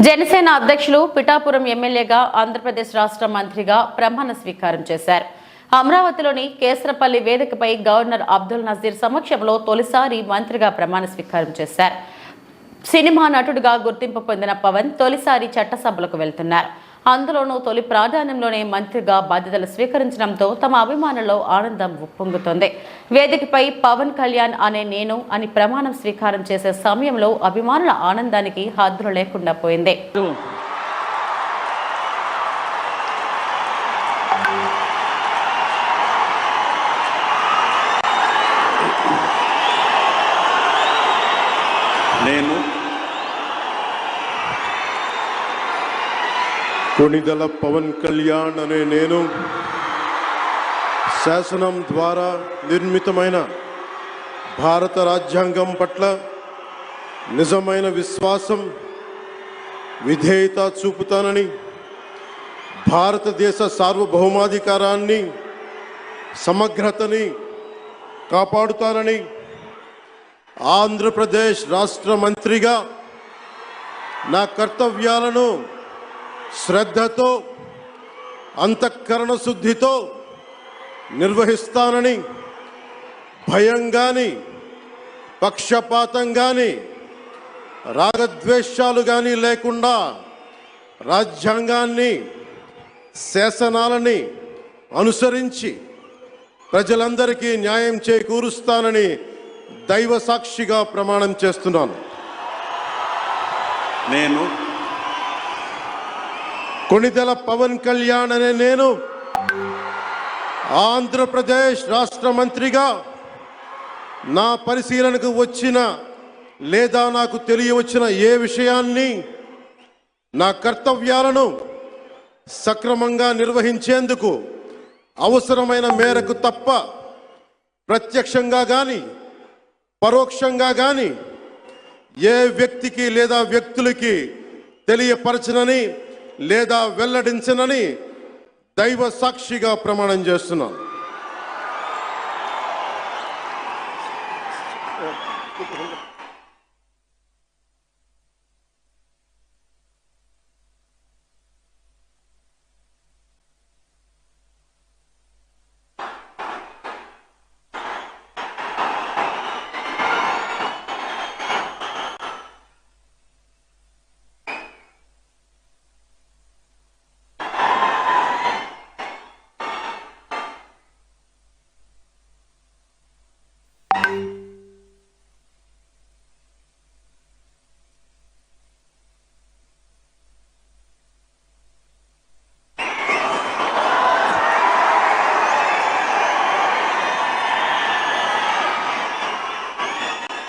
జనసేన అధ్యక్షులు పిఠాపురం ఎమ్మెల్యేగా ఆంధ్రప్రదేశ్ రాష్ట్ర మంత్రిగా ప్రమాణ స్వీకారం చేశారు. అమరావతిలోని కేసరపల్లి వేదికపై గవర్నర్ అబ్దుల్ నజీర్ సమక్షంలో తొలిసారి మంత్రిగా ప్రమాణ స్వీకారం చేశారు. సినిమా నటుడిగా గుర్తింపు పొందిన పవన్ తొలిసారి చట్టసభలకు వెళ్తున్నారు. అందులోనూ తొలి ప్రాధాన్యంలోనే మంత్రిగా బాధ్యతలు స్వీకరించడంతో తమ అభిమానుల్లో ఆనందం ఉప్పొంగుతోంది. వేదికపై పవన్ కళ్యాణ్ అనే నేను అని ప్రమాణం స్వీకారం చేసే సమయంలో అభిమానుల ఆనందానికి హద్దులు లేకుండా పోయింది. నేను కొణిదెల పవన్ కళ్యాణ్ అనే నేను శాసనం ద్వారా నిర్మితమైన భారత రాజ్యాంగం పట్ల నిజమైన విశ్వాసం, విధేయత చూపుతానని, భారతదేశ సార్వభౌమాధికారాన్ని, సమగ్రతని కాపాడుతానని, ఆంధ్రప్రదేశ్ రాష్ట్ర మంత్రిగా నా కర్తవ్యాలను శ్రద్ధతో, అంతఃకరణ శుద్ధితో నిర్వహిస్తానని, భయం గాని, పక్షపాతం గాని, రాగద్వేషాలు గాని లేకుండా రాజ్యాంగాన్ని, శాసనాలని అనుసరించి ప్రజలందరికీ న్యాయం చేకూరుస్తానని దైవ సాక్షిగా ప్రమాణం చేస్తున్నాను. నేను కొణిదెల పవన్ కళ్యాణ్ అనే నేను ఆంధ్రప్రదేశ్ రాష్ట్ర మంత్రిగా నా పరిశీలనకు వచ్చిన లేదా నాకు తెలియవచ్చిన ఏ విషయాన్ని, నా కర్తవ్యాలను సక్రమంగా నిర్వహించేందుకు అవసరమైన మేరకు తప్ప ప్రత్యక్షంగా కానీ పరోక్షంగా కానీ ఏ వ్యక్తికి లేదా వ్యక్తులకి తెలియపరచనని లేదా వెల్లడించనని దైవ సాక్షిగా ప్రమాణం చేస్తున్నాను.